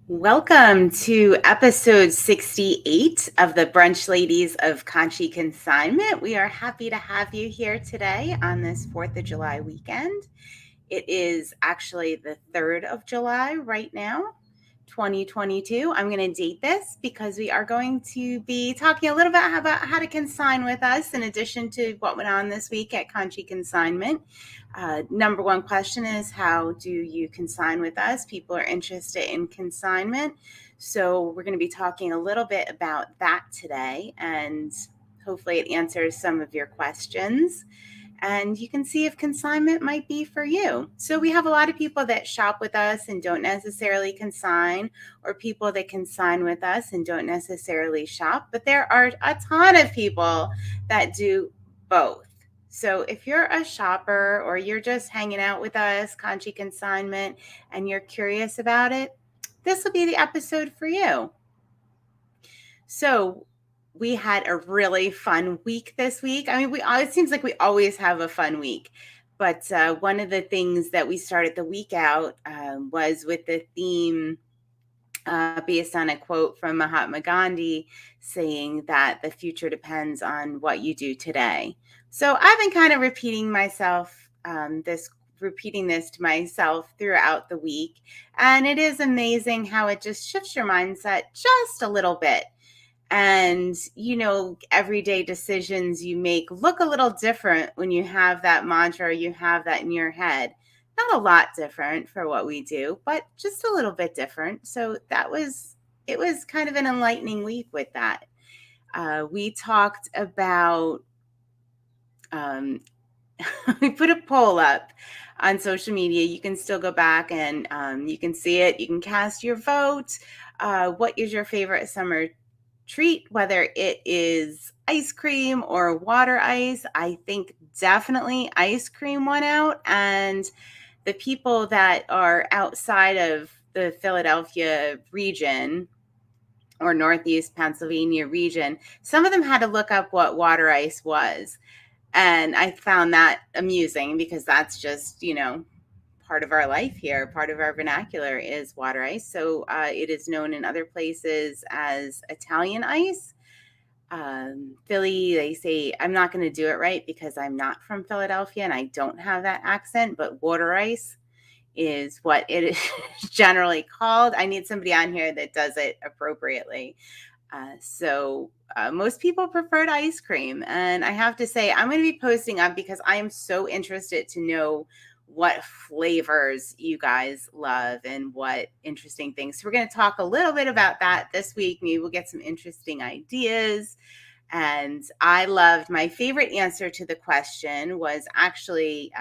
Welcome to episode 68 of the Brunch Ladies of Conshy Consignment. We are happy to have you here today on this 4th of July weekend. It is actually the 3rd of July right now, 2022. I'm going to date this because we are going to be talking a little bit about how to consign with us in addition to what went on this week at Conshy Consignment. Number one question is, how do you consign with us? People are interested in consignment. So we're going to be talking a little bit about that today, and hopefully it answers some of your questions. And you can see if consignment might be for you. So we have a lot of people that shop with us and don't necessarily consign, or people that consign with us and don't necessarily shop. But there are a ton of people that do both. So if you're a shopper or you're just hanging out with us, Conshy Consignment, and you're curious about it, this will be the episode for you. So we had a really fun week this week. I mean, it seems like we always have a fun week. But one of the things that we started the week out was with the theme based on a quote from Mahatma Gandhi saying that the future depends on what you do today. So I've been kind of repeating this to myself throughout the week. And it is amazing how it just shifts your mindset just a little bit. And, everyday decisions you make look a little different when you have that mantra, or you have that in your head. Not a lot different for what we do, but just a little bit different. So it was kind of an enlightening week with that. We talked about, we put a poll up on social media. You can still go back and you can see it. You can cast your vote. What is your favorite summer treat, whether it is ice cream or water ice? I think definitely ice cream won out. And the people that are outside of the Philadelphia region or Northeast Pennsylvania region, some of them had to look up what water ice was. And I found that amusing because that's just, part of our life here. Part of our vernacular is water ice. So it is known in other places as Italian ice. Philly, they say, I'm not going to do it right because I'm not from Philadelphia and I don't have that accent, but water ice is what it is generally called. I need somebody on here that does it appropriately. So most people preferred ice cream. And I have to say, I'm going to be posting up because I am so interested to know what flavors you guys love and what interesting things. So we're going to talk a little bit about that this week. Maybe we'll get some interesting ideas. And I loved, my favorite answer to the question was actually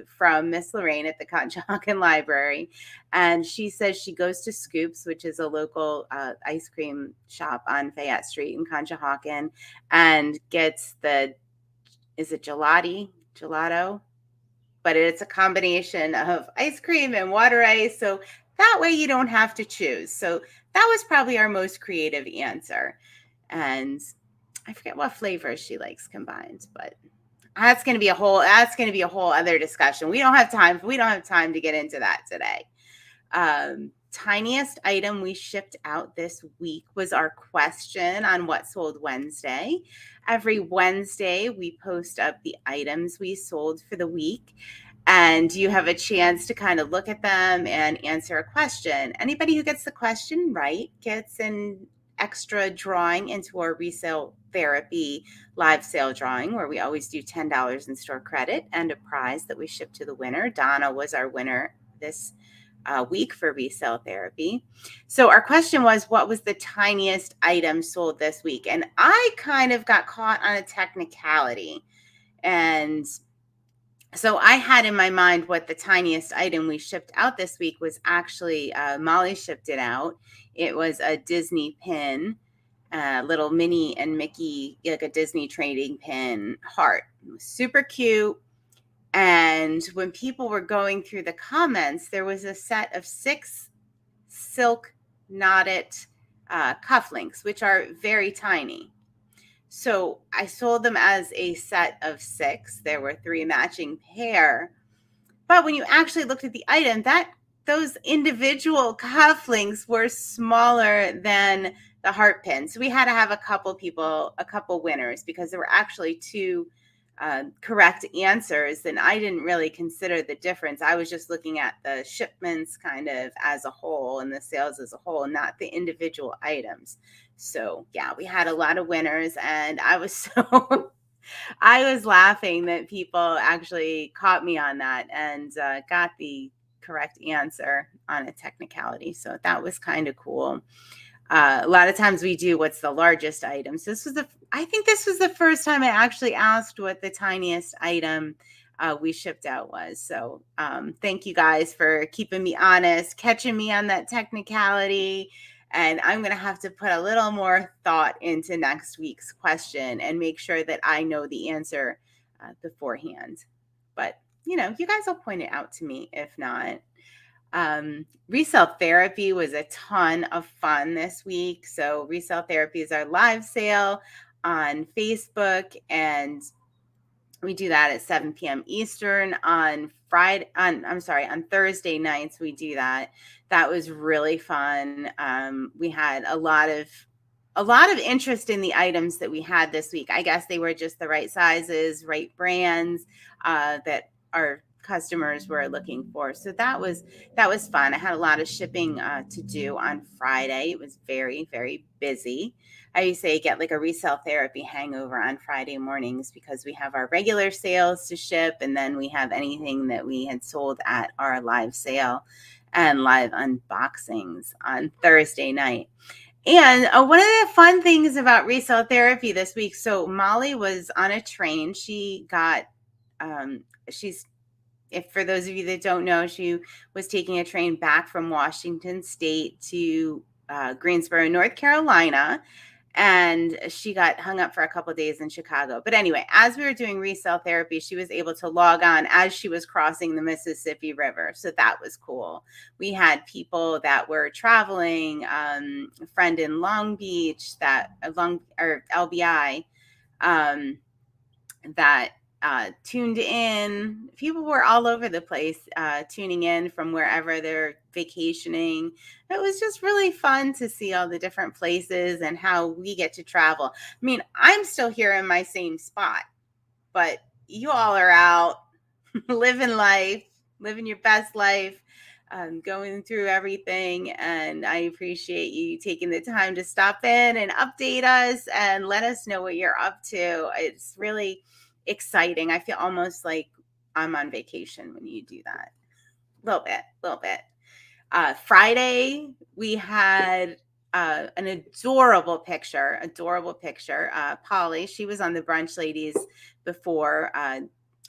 from Miss Lorraine at the Conshohocken Library. And she says she goes to Scoops, which is a local ice cream shop on Fayette Street in Conshohocken, and gets is it gelato? But it's a combination of ice cream and water ice. So that way you don't have to choose. So that was probably our most creative answer. And I forget what flavors she likes combined, but that's going to be a whole other discussion. We don't have time to get into that today. Tiniest item we shipped out this week was our question on what sold Wednesday. Every Wednesday, we post up the items we sold for the week, and you have a chance to kind of look at them and answer a question. Anybody who gets the question right gets an extra drawing into our Resale Therapy live sale drawing, where we always do $10 in store credit and a prize that we ship to the winner. Donna was our winner this week for Resale Therapy. So our question was, what was the tiniest item sold this week? And I kind of got caught on a technicality. And so I had in my mind what the tiniest item we shipped out this week was. Actually, Molly shipped it out. It was a Disney pin, little Minnie and Mickey, like a Disney trading pin heart. It was super cute. And when people were going through the comments, there was a set of 6 silk knotted cufflinks, which are very tiny. So I sold them as a set of 6. There were 3 matching pair. But when you actually looked at the item, that those individual cufflinks were smaller than the heart pin. So we had to have a couple winners, because there were actually two correct answers, and I didn't really consider the difference. I was just looking at the shipments kind of as a whole and the sales as a whole, not the individual items. So yeah, we had a lot of winners, and I was so I was laughing that people actually caught me on that and got the correct answer on a technicality. So that was kind of cool. A lot of times we do what's the largest item. So I think this was the first time I actually asked what the tiniest item we shipped out was. So thank you guys for keeping me honest, catching me on that technicality. And I'm going to have to put a little more thought into next week's question and make sure that I know the answer beforehand. But, you guys will point it out to me if not. Resale Therapy was a ton of fun this week. So Resale Therapy is our live sale on Facebook, and we do that at 7 p.m. Eastern on Thursday nights. We do that. That was really fun. We had a lot of interest in the items that we had this week. I guess they were just the right sizes, right brands that our customers were looking for. So that was fun. I had a lot of shipping to do on Friday. It was very, very busy. I used to say get like a Resale Therapy hangover on Friday mornings, because we have our regular sales to ship, and then we have anything that we had sold at our live sale and live unboxings on Thursday night. And one of the fun things about Resale Therapy this week, so Molly was on a train. She got, if for those of you that don't know, she was taking a train back from Washington State to Greensboro, North Carolina. And she got hung up for a couple of days in Chicago. But anyway, as we were doing Resale Therapy, she was able to log on as she was crossing the Mississippi River. So that was cool. We had people that were traveling, a friend in Long Beach, or LBI, that tuned in. People were all over the place tuning in from wherever they're vacationing. It was just really fun to see all the different places and how we get to travel. I mean, I'm still here in my same spot, but you all are out living life, living your best life, going through everything. And I appreciate you taking the time to stop in and update us and let us know what you're up to. It's really exciting. I feel almost like I'm on vacation when you do that. A little bit. Friday, we had an adorable picture. Polly, she was on the Brunch Ladies before,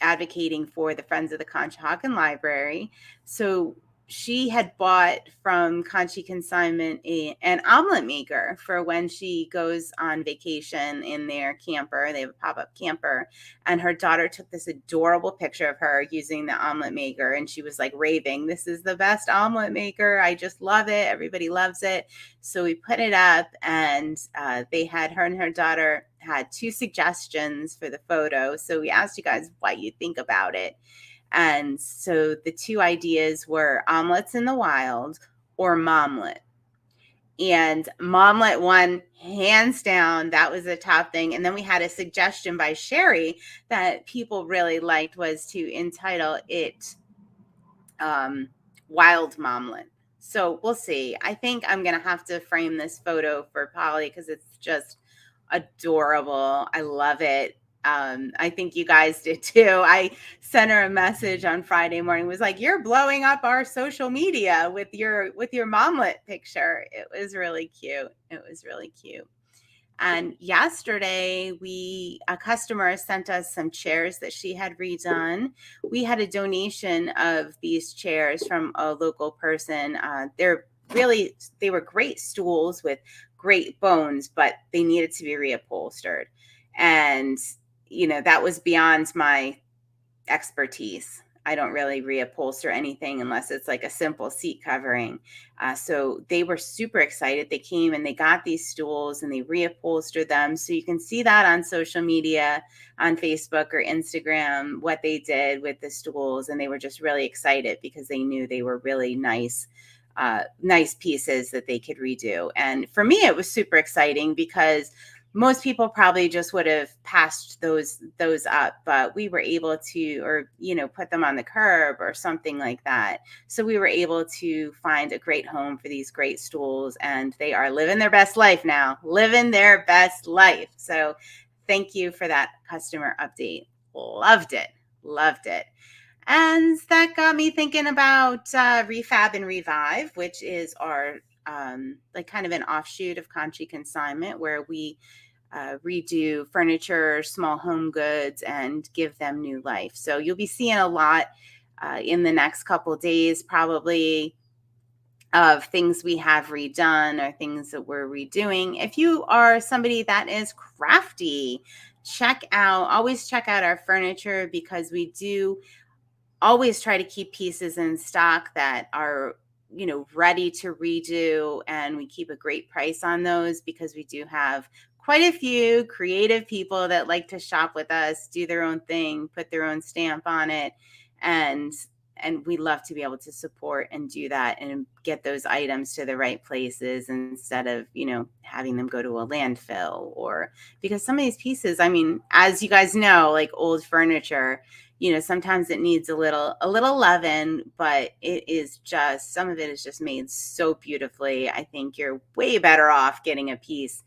advocating for the Friends of the Conshohocken Library. So she had bought from Conshy Consignment an omelet maker for when she goes on vacation in their camper. They have a pop-up camper, and her daughter took this adorable picture of her using the omelet maker, and she was like raving, "This is the best omelet maker. I just love it. Everybody loves it." So we put it up, and her and her daughter had two suggestions for the photo. So we asked you guys what you think about it. And so the two ideas were omelets in the wild or momlet. And momlet won hands down. That was the top thing. And then we had a suggestion by Sherry that people really liked, was to entitle it Wild Momlet. So we'll see. I think I'm going to have to frame this photo for Polly because it's just adorable. I love it. I think you guys did too. I sent her a message on Friday morning, was like, "You're blowing up our social media with your momlet picture." It was really cute. And yesterday, a customer sent us some chairs that she had redone. We had a donation of these chairs from a local person. They were great stools with great bones, but they needed to be reupholstered. And, that was beyond my expertise. I don't really reupholster anything unless it's like a simple seat covering. So they were super excited. They came and they got these stools and they reupholstered them. So you can see that on social media, on Facebook or Instagram, what they did with the stools. And they were just really excited because they knew they were really nice pieces that they could redo. And for me, it was super exciting because most people probably just would have passed those up, but we were able to, or, put them on the curb or something like that. So we were able to find a great home for these great stools, and they are living their best life now, living their best life. So thank you for that customer update. Loved it. Loved it. And that got me thinking about Refab and Revive, which is our like kind of an offshoot of Conshy Consignment, where we redo furniture, small home goods, and give them new life. So you'll be seeing a lot in the next couple of days, probably, of things we have redone or things that we're redoing. If you are somebody that is crafty, always check out our furniture, because we do always try to keep pieces in stock that are, ready to redo, and we keep a great price on those because we do have quite a few creative people that like to shop with us, do their own thing, put their own stamp on it, and we love to be able to support and do that and get those items to the right places instead of, having them go to a landfill. Or because some of these pieces, I mean, as you guys know, like old furniture, sometimes it needs a little loving, but some of it is just made so beautifully. I think you're way better off getting a piece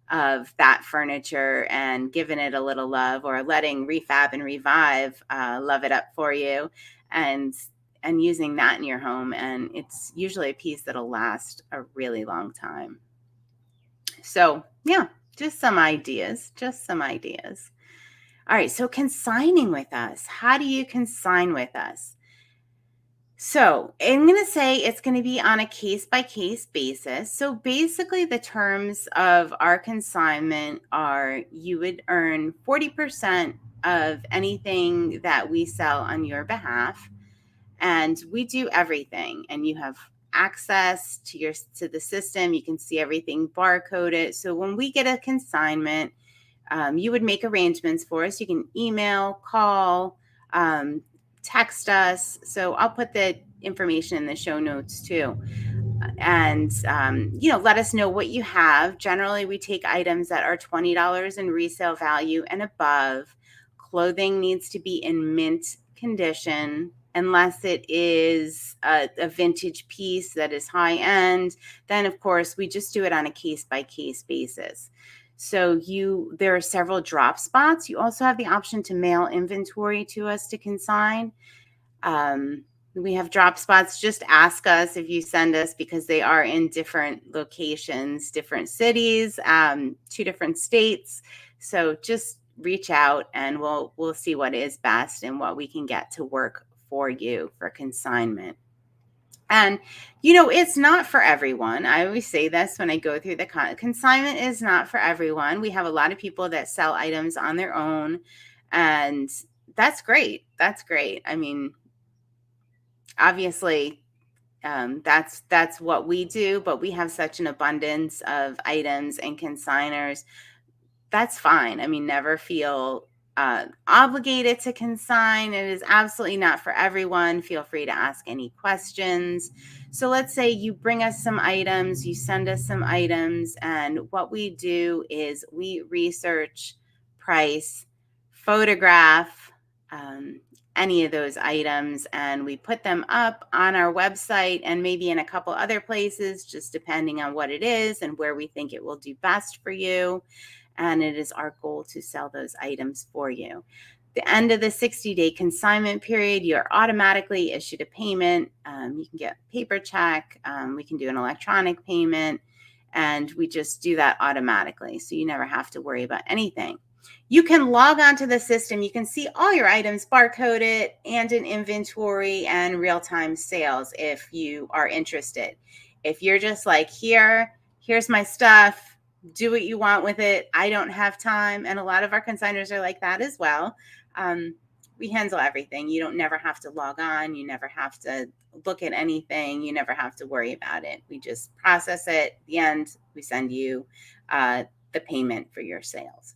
of that furniture and giving it a little love, or letting Refab and Revive love it up for you, and using that in your home. And it's usually a piece that'll last a really long time. So yeah, just some ideas. All right, so consigning with us. How do you consign with us? So I'm going to say it's going to be on a case-by-case basis. So basically, the terms of our consignment are you would earn 40% of anything that we sell on your behalf, and we do everything. And you have access to the system. You can see everything barcoded. So when we get a consignment, you would make arrangements for us. You can email, call, text us. So I'll put the information in the show notes too. And, let us know what you have. Generally, we take items that are $20 in resale value and above. Clothing needs to be in mint condition. Unless it is a vintage piece that is high end, then of course we just do it on a case-by-case basis. So there are several drop spots. You also have the option to mail inventory to us to consign. We have drop spots. Just ask us if you send us, because they are in different locations, different cities, 2 different states. So just reach out and we'll see what is best and what we can get to work for you for consignment. And, it's not for everyone. I always say this when I go through the consignment is not for everyone. We have a lot of people that sell items on their own, and that's great. That's great. I mean, obviously, that's what we do, but we have such an abundance of items and consigners. That's fine. I mean, never feel obligated to consign. It is absolutely not for everyone. Feel free to ask any questions. So let's say you bring us some items, you send us some items, and what we do is we research, price, photograph any of those items, and we put them up on our website and maybe in a couple other places, just depending on what it is and where we think it will do best for you. And it is our goal to sell those items for you. The end of the 60-day consignment period, you're automatically issued a payment. You can get paper check. We can do an electronic payment, and we just do that automatically. So you never have to worry about anything. You can log onto the system. You can see all your items barcoded and in inventory and real-time sales if you are interested. If you're just like, here's my stuff, do what you want with it, I don't have time. And a lot of our consigners are like that as well. handle everything. You don't never have to log on. You never have to look at anything. You never have to worry about it. We just process it. At the end, we send you the payment for your sales.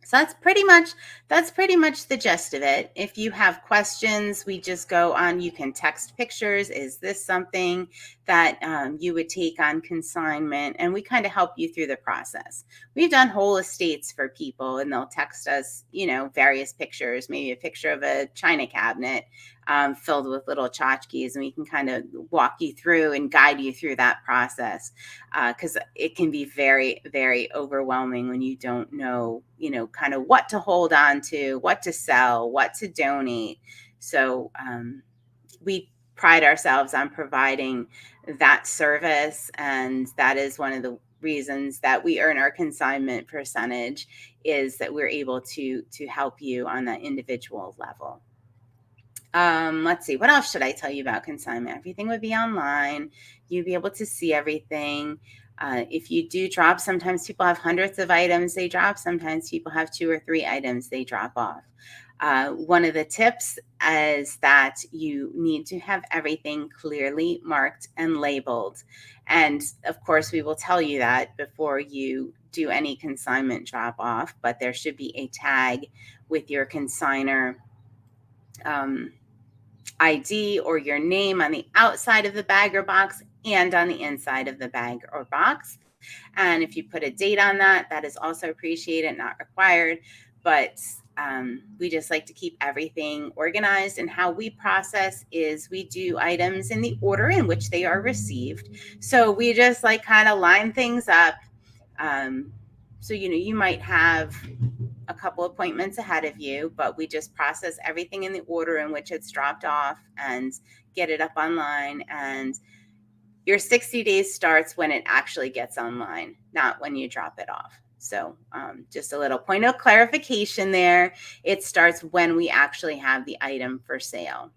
So that's pretty much the gist of it. If you have questions, we just go on. You can text pictures. Is this something that you would take on consignment? And we kind of help you through the process. We've done whole estates for people, and they'll text us, various pictures, maybe a picture of a china cabinet filled with little tchotchkes, and we can kind of walk you through and guide you through that process, because it can be very, very overwhelming when you don't know, kind of what to hold on to, what to sell, what to donate. So we pride ourselves on providing that service, and that is one of the reasons that we earn our consignment percentage, is that we're able to help you on that individual level. Let's see, what else should I tell you about consignment? Everything would be online. You'd be able to see everything. If you do drop, sometimes people have hundreds of items they drop. Sometimes people have 2 or 3 items they drop off. One of the tips is that you need to have everything clearly marked and labeled. And of course, we will tell you that before you do any consignment drop off, but there should be a tag with your consignor ID or your name on the outside of the bag or box and on the inside of the bag or box. And if you put a date on that, that is also appreciated, not required. But we just like to keep everything organized. And how we process is we do items in the order in which they are received. So we just kind of line things up. So, you might have a couple appointments ahead of you, but we just process everything in the order in which it's dropped off and get it up online. And your 60 days starts when it actually gets online, not when you drop it off. So just a little point of clarification there. It starts when we actually have the item for sale.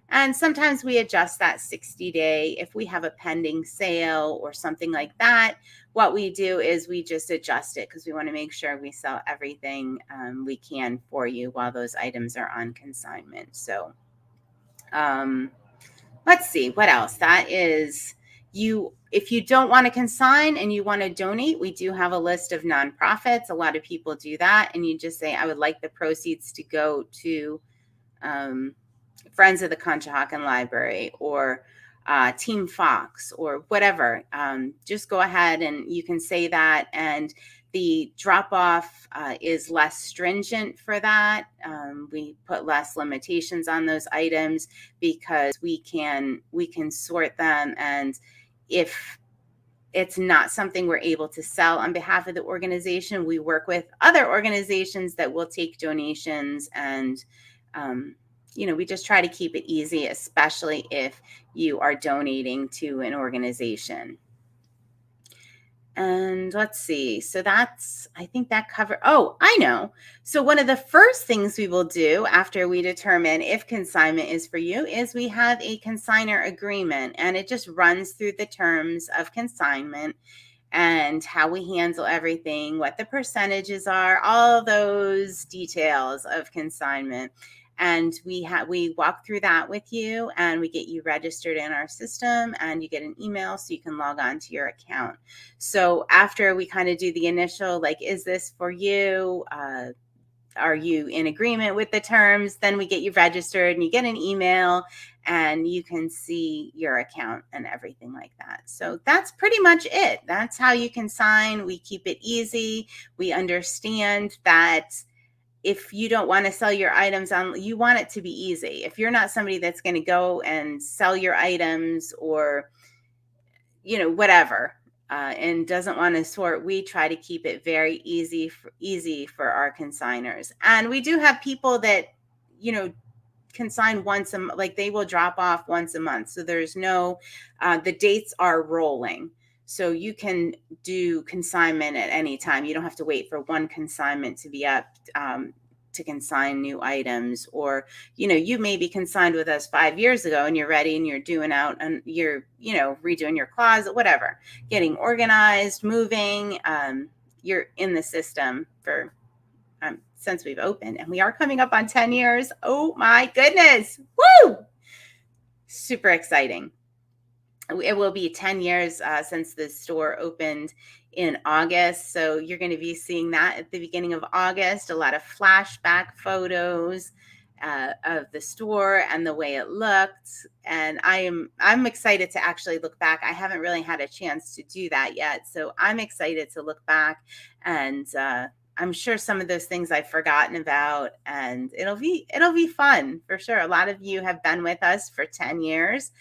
And sometimes we adjust that 60-day. If we have a pending sale or something like that, what we do is we just adjust it, because we want to make sure we sell everything we can for you while those items are on consignment. So let's see what else. That is, if you don't want to consign and you want to donate, we do have a list of nonprofits. A lot of people do that, and you just say, I would like the proceeds to go to Friends of the Conshy Library, or Team Fox, or whatever. Just go ahead and you can say that, and the drop off is less stringent for that. We put less limitations on those items because we can sort them, and if it's not something we're able to sell on behalf of the organization, we work with other organizations that will take donations, and we just try to keep it easy, especially if you are donating to an organization. And let's see. So I think that covered. Oh, I know. So one of the first things we will do after we determine if consignment is for you is we have a consignor agreement, and it just runs through the terms of consignment and how we handle everything, what the percentages are, all those details of consignment. And we walk through that with you, and we get you registered in our system, and you get an email so you can log on to your account. So after we kind of do the initial, is this for you? Are you in agreement with the terms? Then we get you registered, and you get an email, and you can see your account and everything like that. So that's pretty much it. That's how you consign. We keep it easy. We understand that if you don't want to sell your items you want it to be easy. If you're not somebody that's going to go and sell your items, or whatever, and doesn't want to sort, we try to keep it very easy for our consignors. And we do have people that consign once they will drop off once a month. So there's no the dates are rolling. So you can do consignment at any time. You don't have to wait for one consignment to be up to consign new items. Or, you may be consigned with us 5 years ago, and you're ready, and you're doing out, and you're, redoing your closet, whatever, getting organized, moving. You're in the system for since we've opened, and we are coming up on 10 years. Oh my goodness. Woo! Super exciting. It will be 10 years since the store opened in August. So you're going to be seeing that at the beginning of August, a lot of flashback photos of the store and the way it looked. And I'm excited to actually look back. I haven't really had a chance to do that yet. So I'm excited to look back, and I'm sure some of those things I've forgotten about, and it'll be fun for sure. A lot of you have been with us for 10 years.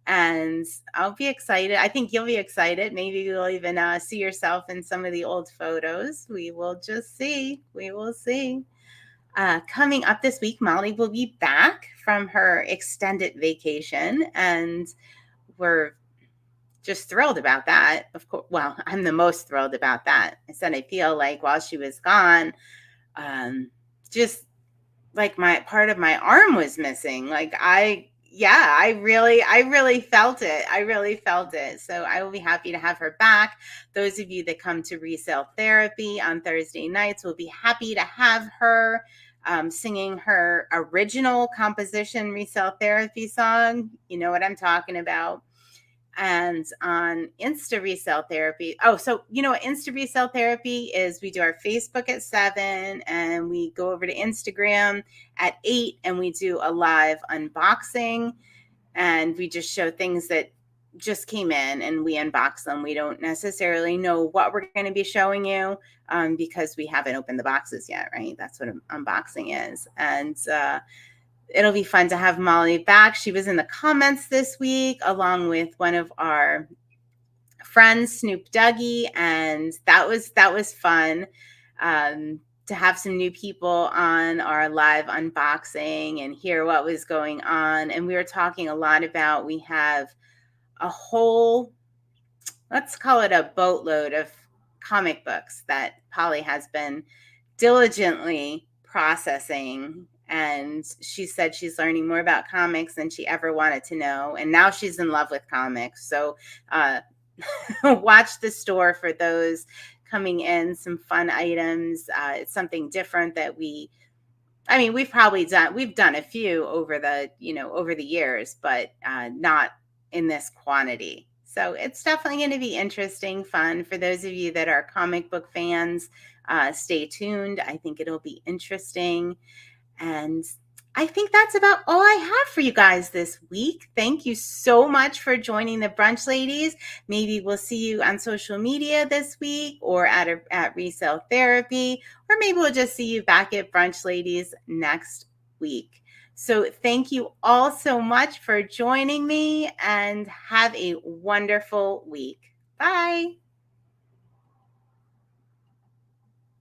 And I'll be excited. I think you'll be excited. Maybe you'll even see yourself in some of the old photos. We will just see. We will see. Coming up this week, Molly will be back from her extended vacation, and we're just thrilled about that. Of course, well, I'm the most thrilled about that. I said I feel like while she was gone, just like my part of my arm was missing. I really felt it. I really felt it. So I will be happy to have her back. Those of you that come to Resale Therapy on Thursday nights will be happy to have her singing her original composition Resale Therapy song. You know what I'm talking about. And on Insta Resale Therapy. Oh, so you know what Insta Resale Therapy is? We do our Facebook at 7, and we go over to Instagram at 8, and we do a live unboxing, and we just show things that just came in and we unbox them. We don't necessarily know what we're going to be showing you because we haven't opened the boxes yet, right? That's what unboxing is. And it'll be fun to have Molly back. She was in the comments this week along with one of our friends, Snoop Dougie, and that was fun to have some new people on our live unboxing and hear what was going on. And we were talking a lot about, we have a whole, let's call it a boatload of comic books that Polly has been diligently processing. And she said she's learning more about comics than she ever wanted to know. And now she's in love with comics. So watch the store for those coming in, some fun items. It's something different that we've done a few over the years, but not in this quantity. So it's definitely going to be interesting, fun. For those of you that are comic book fans, stay tuned. I think it'll be interesting. And I think that's about all I have for you guys this week. Thank you so much for joining the Brunch Ladies. Maybe we'll see you on social media this week or at Resale Therapy, or maybe we'll just see you back at Brunch Ladies next week. So thank you all so much for joining me, and have a wonderful week. Bye.